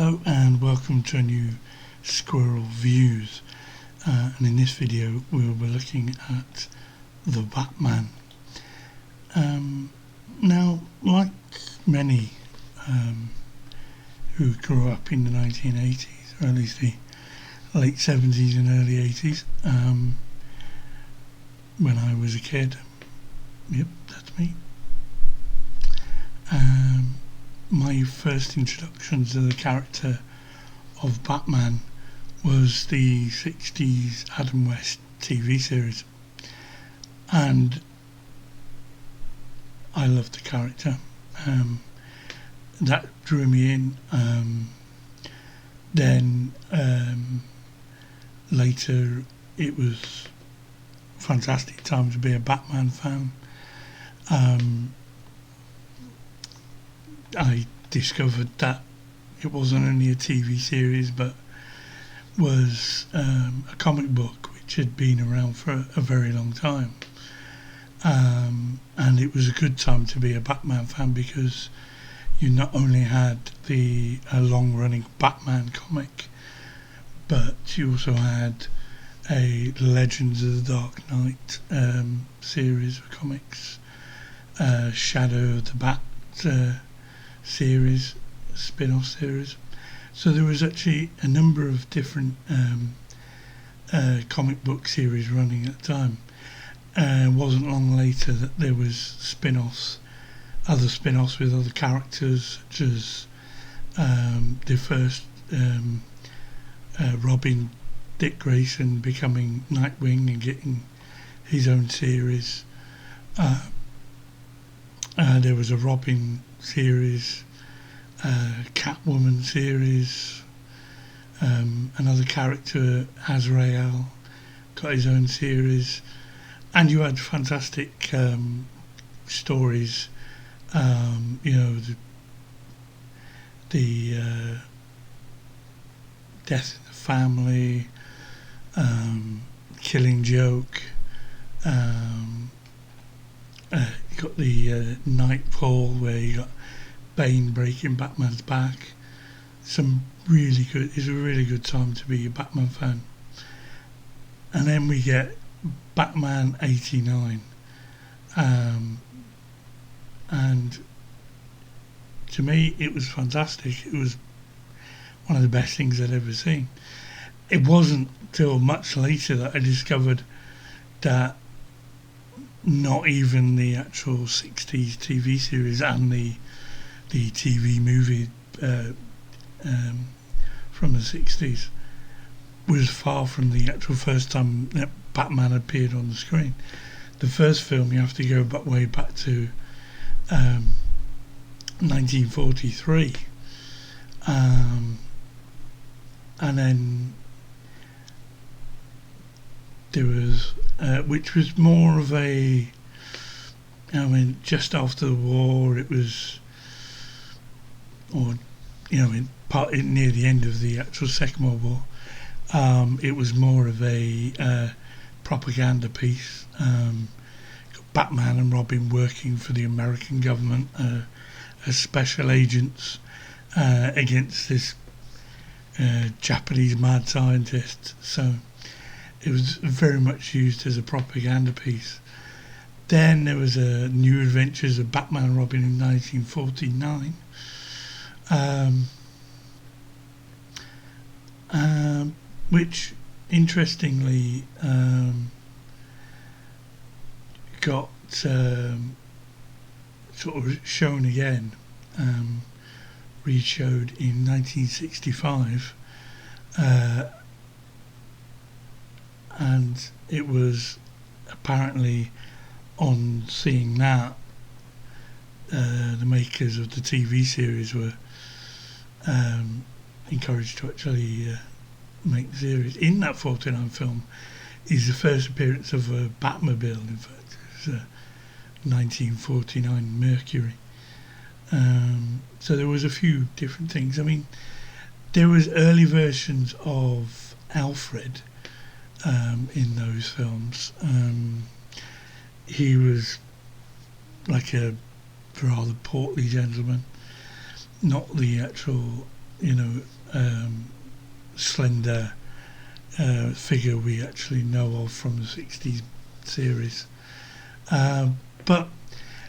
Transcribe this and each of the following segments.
Hello and welcome to a new Squirrel Views, and in this video we'll be looking at the Batman. Now, like many who grew up in the 1980s, or at least the late 70s and early 80s, when I was a kid, yep, that's me, my first introduction to the character of Batman was the 60s Adam West TV series, and I loved the character. That drew me in. Then later it was a fantastic time to be a Batman fan. I discovered that it wasn't only a TV series but was a comic book which had been around for a very long time, and it was a good time to be a Batman fan because you not only had the long-running Batman comic, but you also had a Legends of the Dark Knight series of comics, Shadow of the Bat series, spin-off series. So there was actually a number of different comic book series running at the time. It wasn't long later that there was other spin-offs with other characters, such as the first Robin, Dick Grayson becoming Nightwing and getting his own series. There was a Robin series, Catwoman series, another character, Azrael, got his own series, and you had fantastic stories. The Death in the Family, Killing Joke. You got the Nightfall, where you got Bane breaking Batman's back. It's a really good time to be a Batman fan. And then we get Batman 89, and to me it was fantastic. It was one of the best things I'd ever seen. It wasn't till much later that I discovered that not even the actual 60s TV series and the TV movie from the 60s was far from the actual first time that Batman appeared on the screen. The first film, you have to go way back to 1943, and then there was which was more of a, just after the war. It was, or near the end of the actual Second World War. It was more of a propaganda piece. Batman and Robin working for the American government as special agents against this Japanese mad scientist. So it was very much used as a propaganda piece. Then there was a New Adventures of Batman and Robin in 1949. Which interestingly got sort of shown again, re-showed in 1965, and it was apparently on seeing that the makers of the TV series were encouraged to actually make the series. In that 49 film is the first appearance of a Batmobile. In fact, it was a 1949 Mercury. So there was a few different things. I mean, there was early versions of Alfred in those films. He was like a rather portly gentleman, not the actual, slender figure we actually know of from the 60s series. But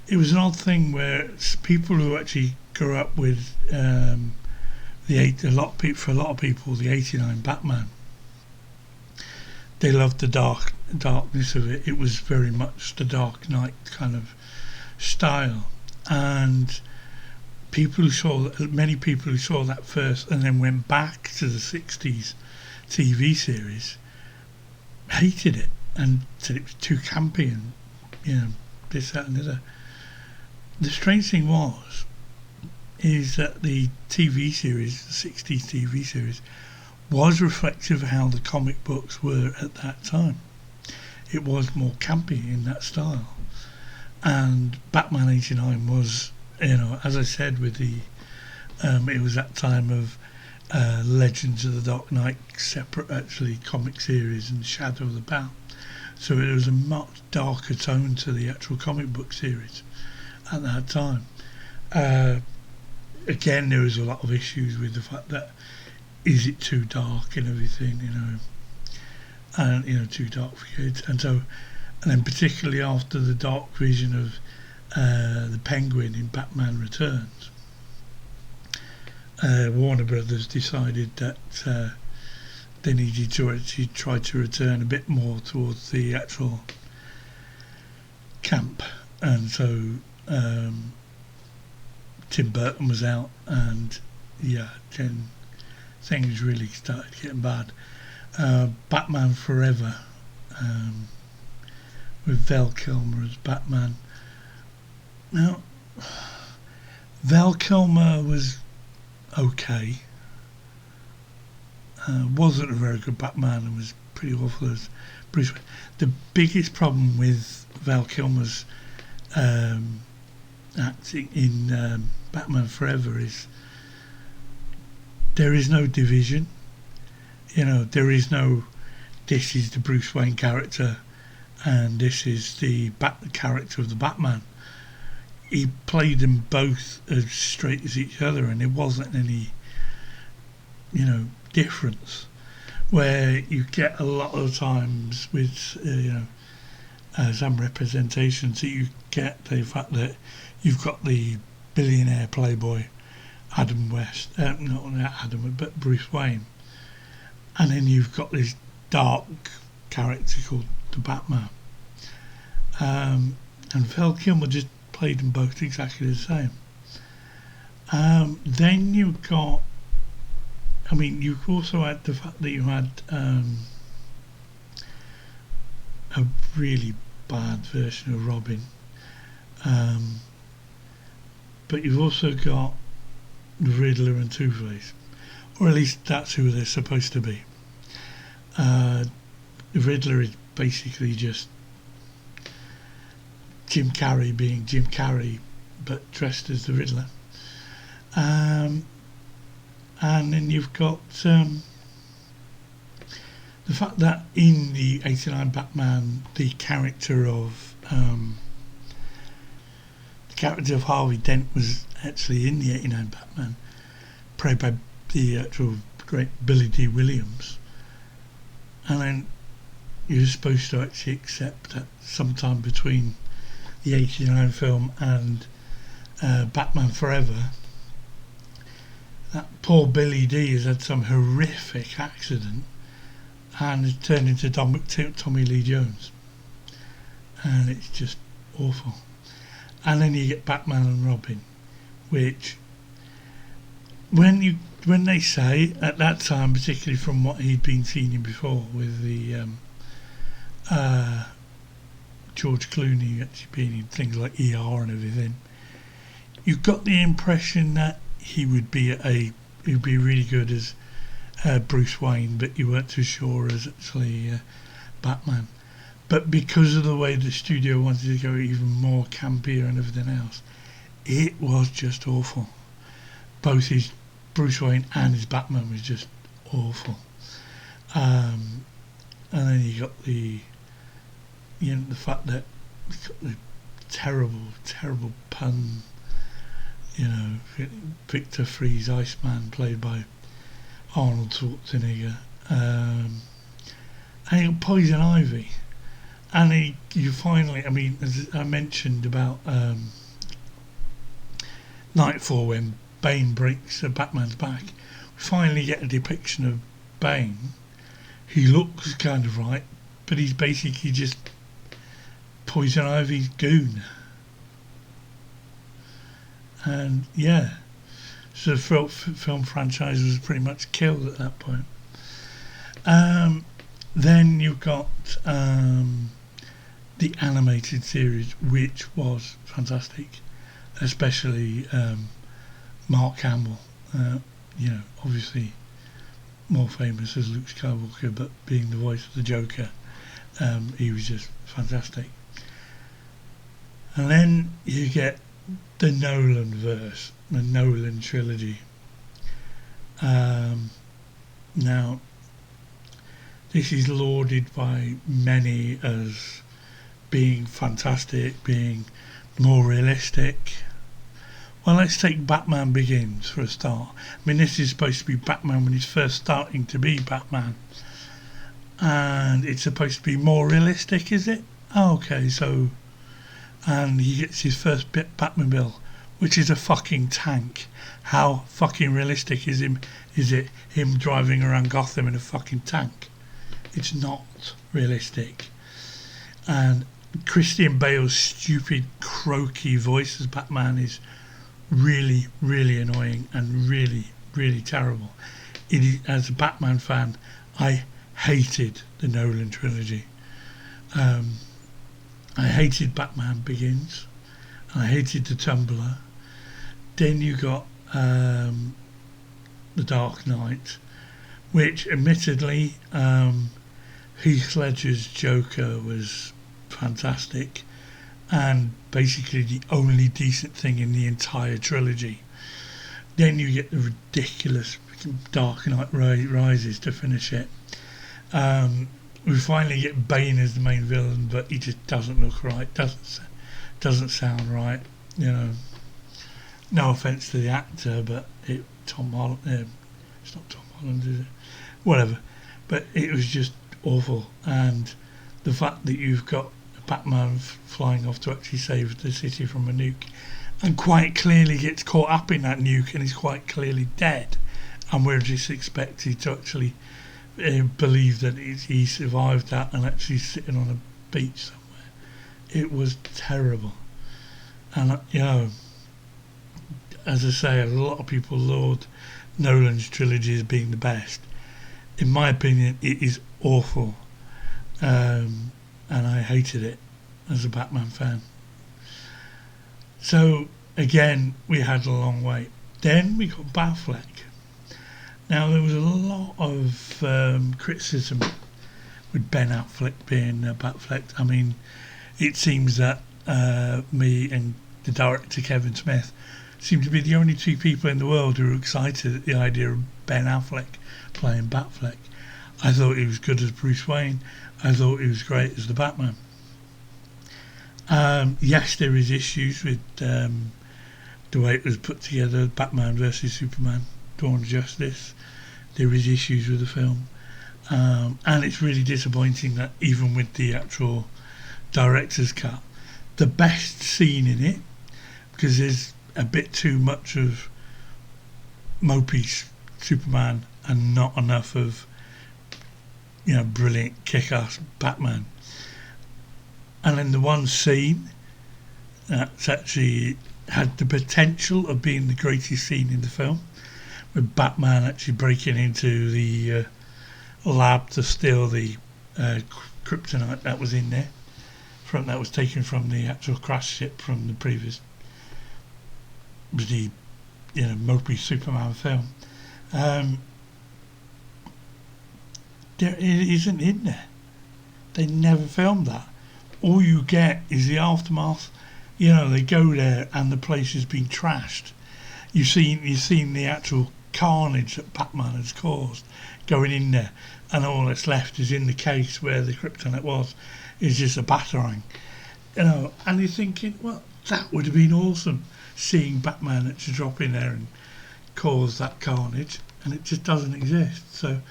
it was an odd thing where people who actually grew up with for a lot of people, the '89 Batman, they loved the darkness of it. It was very much the Dark Knight kind of style, and many people who saw that first and then went back to the '60s TV series hated it and said it was too campy and this, that, and the other. The strange thing is that the TV series, the '60s TV series, was reflective of how the comic books were at that time. It was more campy in that style, and Batman '89 was, as I said, with the it was that time of Legends of the Dark Knight, separate actually comic series, and Shadow of the Bat. So it was a much darker tone to the actual comic book series at that time. Again, there was a lot of issues with the fact that is it too dark and everything, and too dark for kids, and then particularly after the dark vision of the Penguin in Batman Returns, Warner Brothers decided that they needed to actually try to return a bit more towards the actual camp, and so Tim Burton was out, and then things really started getting bad. Batman Forever, with Val Kilmer as Batman. Now, Val Kilmer was okay. Wasn't a very good Batman and was pretty awful as Bruce Wayne. The biggest problem with Val Kilmer's acting in Batman Forever is there is no division. There is no, this is the Bruce Wayne character and this is the character of the Batman. He played them both as straight as each other, and there wasn't any difference, where you get a lot of times with some representations that you get the fact that you've got the billionaire playboy Adam West, not Adam, but Bruce Wayne, and then you've got this dark character called the Batman, and Val Kilmer just played them both exactly the same. Then you've got, you also had the fact that you had a really bad version of Robin, but you've also got the Riddler and Two-Face, or at least that's who they're supposed to be. The Riddler is basically just Jim Carrey being Jim Carrey, but dressed as the Riddler. And then you've got the fact that in the '89 Batman, the character of Harvey Dent was actually in the '89 Batman, played by the actual great Billy D. Williams. And then you're supposed to actually accept that sometime between the '89 film and Batman Forever, that poor Billy D has had some horrific accident and has turned into Tommy Lee Jones, and it's just awful. And then you get Batman and Robin, which when they say at that time, particularly from what he'd been seen in before with the George Clooney actually being in things like ER and everything, you got the impression that he would be really good as Bruce Wayne, but you weren't too sure as actually Batman. But because of the way the studio wanted to go even more campier and everything else, it was just awful. Both his Bruce Wayne and his Batman was just awful. And then you got the fact that the terrible pun, Victor Freeze Iceman, played by Arnold Schwarzenegger, and he got Poison Ivy, and you finally, I mean, as I mentioned about Nightfall when Bane breaks Batman's back, we finally get a depiction of Bane. He looks kind of right, but he's basically just Poison Ivy's goon. And yeah, so the film franchise was pretty much killed at that point. Then you've got the animated series, which was fantastic, especially Mark Hamill. Obviously more famous as Luke Skywalker, but being the voice of the Joker, he was just fantastic. And then you get the Nolan verse, the Nolan trilogy. Now, this is lauded by many as being fantastic, being more realistic. Well, let's take Batman Begins for a start. I mean, this is supposed to be Batman when he's first starting to be Batman. And it's supposed to be more realistic, is it? Okay, so... And he gets his first Batmobile, which is a fucking tank. How fucking realistic is it him driving around Gotham in a fucking tank? It's not realistic. And Christian Bale's stupid, croaky voice as Batman is really, really annoying and really, really terrible. As a Batman fan, I hated the Nolan trilogy. I hated Batman Begins. I hated The Tumbler. Then you got The Dark Knight, which admittedly Heath Ledger's Joker was fantastic and basically the only decent thing in the entire trilogy. Then you get the ridiculous Dark Knight Rises to finish it. We finally get Bane as the main villain, but he just doesn't look right, doesn't sound right, you know. No offence to the actor, but Tom Holland, it's not Tom Holland, is it? Whatever. But it was just awful, and the fact that you've got Batman flying off to actually save the city from a nuke, and quite clearly gets caught up in that nuke and is quite clearly dead, and we're just expected to actually believe that he survived that and actually sitting on a beach somewhere. It was terrible. And as I say, a lot of people laud Nolan's trilogy as being the best. In my opinion, it is awful, and I hated it as a Batman fan. So again, we had a long wait. Then we got Batfleck. Now, there was a lot of criticism with Ben Affleck being Batfleck. I mean, it seems that me and the director Kevin Smith seem to be the only two people in the world who are excited at the idea of Ben Affleck playing Batfleck. I thought he was good as Bruce Wayne. I thought he was great as the Batman. Yes, there is issues with the way it was put together, Batman versus Superman, Dawn of Justice. There is issues with the film, and it's really disappointing that even with the actual director's cut, the best scene in it, because there's a bit too much of mopey Superman and not enough of brilliant kick-ass Batman. And then the one scene that's actually had the potential of being the greatest scene in the film, with Batman actually breaking into the lab to steal the kryptonite that was in there, that was taken from the actual crash ship from the previous, the mopey Superman film. It isn't in there. They never filmed that. All you get is the aftermath. They go there and the place has been trashed. You've seen the actual carnage that Batman has caused going in there, and all that's left is in the case where the kryptonite was, is just a batarang. And you're thinking, well, that would have been awesome, seeing Batman actually drop in there and cause that carnage. and it just doesn't exist. So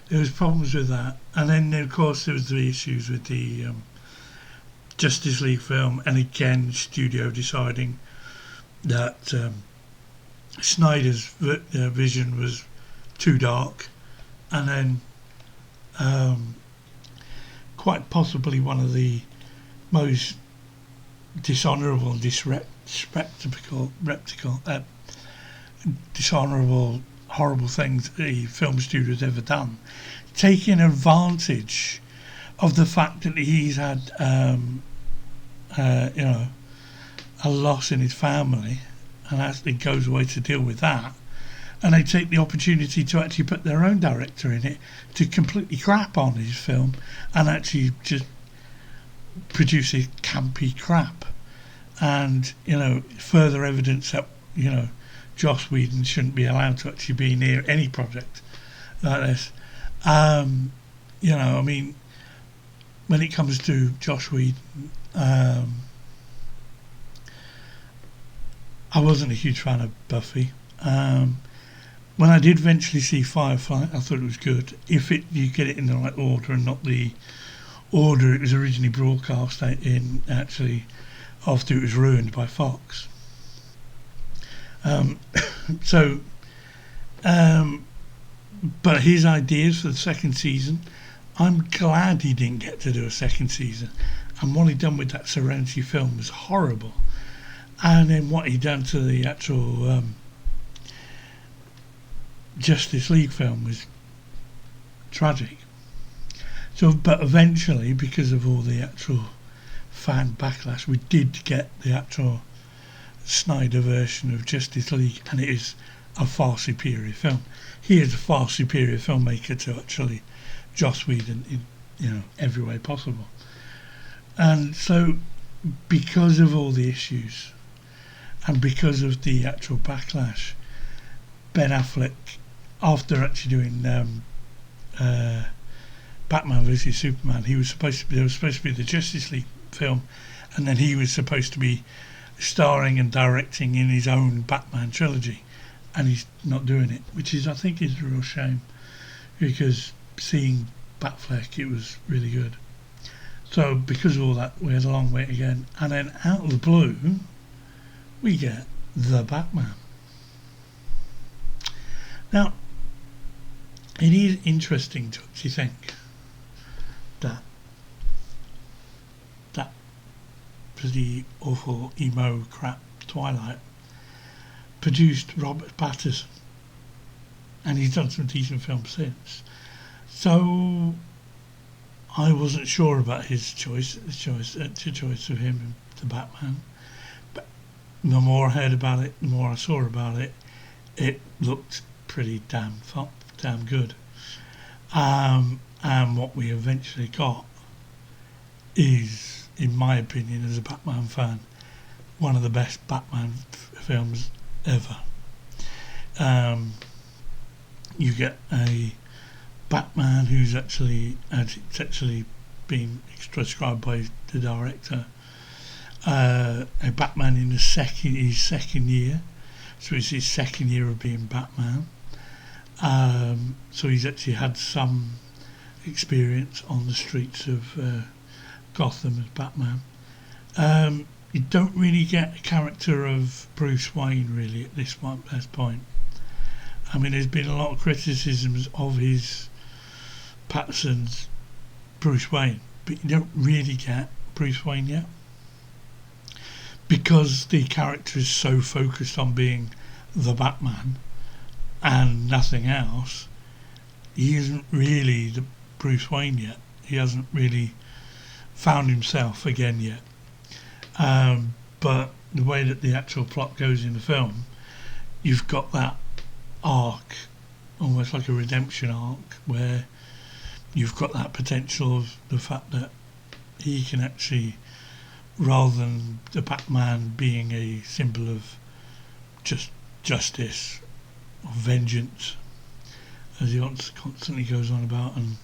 there was problems with that, and then of course there was the issues with the Justice League film, and again studio deciding that Snyder's vision was too dark, and then quite possibly one of the most dishonourable, dishonourable, horrible things the film studio's ever done, taking advantage of the fact that he's had a loss in his family, and actually goes away to deal with that, and they take the opportunity to actually put their own director in it to completely crap on his film and actually just produce a campy crap, and further evidence that Joss Whedon shouldn't be allowed to actually be near any project like this. I mean, when it comes to Joss Whedon, I wasn't a huge fan of Buffy. When I did eventually see Firefly, I thought it was good. If you get it in the right order and not the order it was originally broadcast in, actually, after it was ruined by Fox. But his ideas for the second season, I'm glad he didn't get to do a second season. And what he done with that Serenity film was horrible. And then what he done to the actual Justice League film was tragic. So, but eventually, because of all the actual fan backlash, we did get the actual Snyder version of Justice League, and it is a far superior film. He is a far superior filmmaker to actually Joss Whedon in every way possible. And so, because of all the issues, and because of the actual backlash, Ben Affleck, after actually doing Batman vs Superman, there was supposed to be the Justice League film, and then he was supposed to be starring and directing in his own Batman trilogy, and he's not doing it, which I think is a real shame, because seeing Batfleck, it was really good. So because of all that, we had a long wait again, and then out of the blue we get the Batman. Now, it is interesting to actually think that pretty awful emo crap Twilight produced Robert Pattinson, and he's done some decent films since. So I wasn't sure about his choice of him and the Batman, but the more I heard about it, the more I saw about it, it looked pretty damn good. And what we eventually got is, in my opinion, as a Batman fan, one of the best Batman films ever. You get a Batman who's actually been described by the director, a Batman in his second year, so it's his second year of being Batman. So he's actually had some experience on the streets of Gotham as Batman. You don't really get a character of Bruce Wayne really at this point. I mean, there's been a lot of criticisms of his Pattinson's Bruce Wayne, but you don't really get Bruce Wayne yet, because the character is so focused on being the Batman and nothing else. He isn't really the Bruce Wayne yet. He hasn't really found himself again yet. But the way that the actual plot goes in the film, you've got that arc, almost like a redemption arc, where you've got that potential of the fact that he can actually, rather than the Batman being a symbol of just justice or vengeance, as he constantly goes on about, and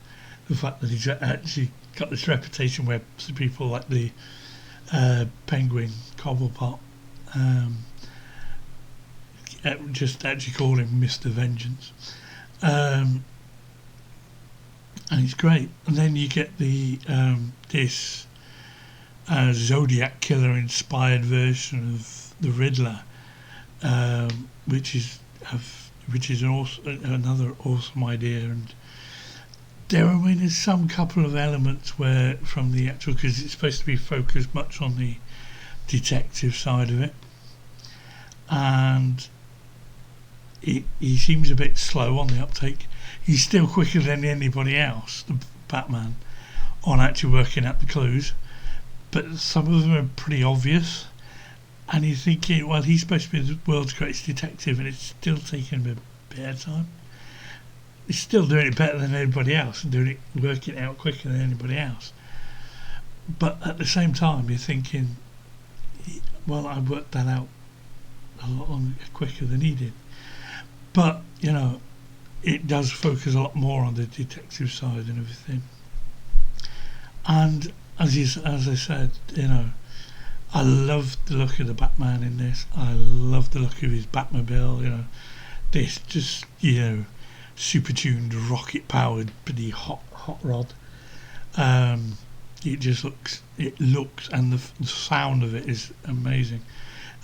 the fact that he's actually got this reputation where people like the Penguin Cobblepot just actually call him Mr. Vengeance. um, and it's great. And then you get the this Zodiac killer inspired version of the Riddler, which is another awesome idea. And there's some couple of elements where from the actual, because it's supposed to be focused much on the detective side of it, and he seems a bit slow on the uptake. He's still quicker than anybody else, the Batman, on actually working out the clues, but some of them are pretty obvious, and you're thinking, well, he's supposed to be the world's greatest detective, and it's still taking him a bit of time. He's still doing it better than anybody else and working it out quicker than anybody else. But at the same time, you're thinking, well, I worked that out a lot quicker than he did. But, it does focus a lot more on the detective side and everything. And as I said, I love the look of the Batman in this. I love the look of his Batmobile. This just super tuned, rocket powered, pretty hot rod. It looks, and the sound of it is amazing.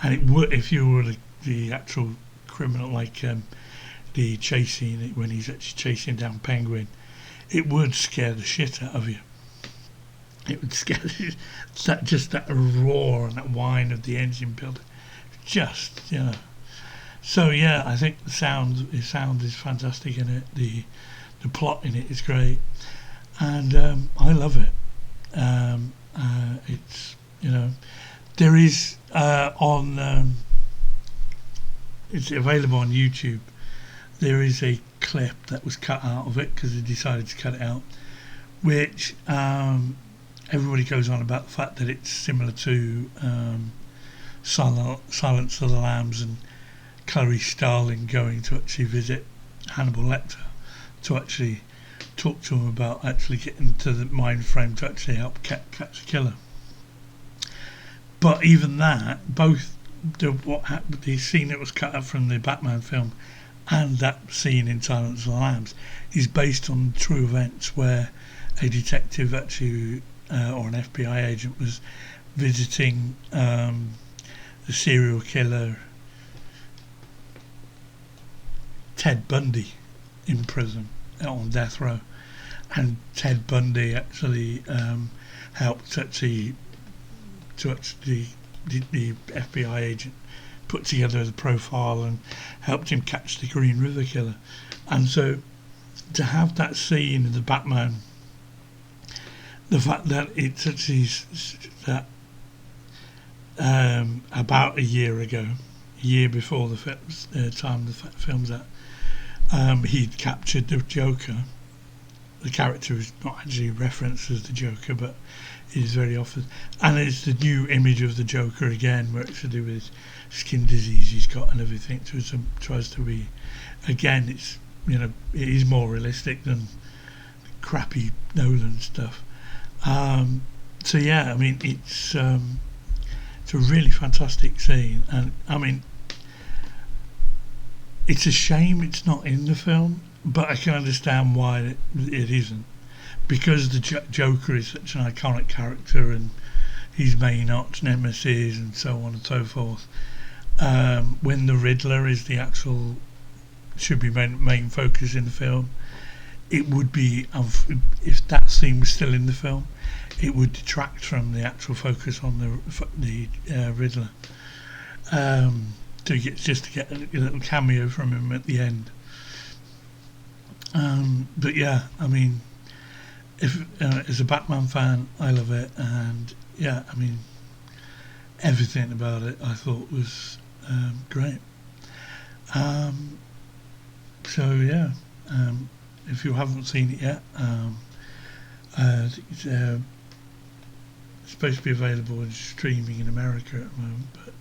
And it would, if you were the actual criminal, like the chasing, when he's actually chasing down Penguin, it would scare the shit out of you. It would scare that roar and that whine of the engine builder. So yeah, I think the sound is fantastic in it. The plot in it is great, and I love it. It's there is on it's available on YouTube. There is a clip that was cut out of it because they decided to cut it out, which everybody goes on about the fact that it's similar to Silence of the Lambs and Clarice Starling going to actually visit Hannibal Lecter to actually talk to him about actually getting to the mind frame to actually help catch the killer. But even that, both the scene that was cut out from the Batman film and that scene in Silence of the Lambs is based on true events where a detective actually or an FBI agent was visiting the serial killer Ted Bundy in prison on death row, and Ted Bundy actually helped the FBI agent put together the profile and helped him catch the Green River Killer. And so to have that scene in the Batman, the fact that it's actually that about a year before the time the film's at, he'd captured the Joker. The character is not actually referenced as the Joker, but it is very often, and it's the new image of the Joker again, where it's to do with his skin disease he's got and everything. So it tries to be, again, it is more realistic than crappy Nolan stuff. So yeah, I mean, it's a really fantastic scene, and I mean, it's a shame it's not in the film, but I can understand why it isn't, because the Joker is such an iconic character and his main arch nemesis and so on and so forth. When the Riddler is the actual should be main focus in the film, it would be, if that scene was still in the film, it would detract from the actual focus on the Riddler. To get a little cameo from him at the end. But yeah, I mean, if as a Batman fan, I love it, and yeah, I mean, everything about it I thought was great. So yeah, if you haven't seen it yet, it's supposed to be available and streaming in America at the moment, but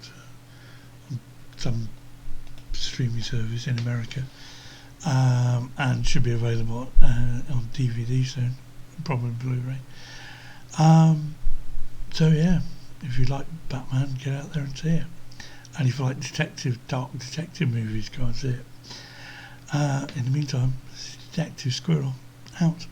on some streaming service in America, and should be available on DVD soon, probably Blu-ray. So yeah, if you like Batman, get out there and see it. And if you like dark detective movies, go and see it. In the meantime, Detective Squirrel out.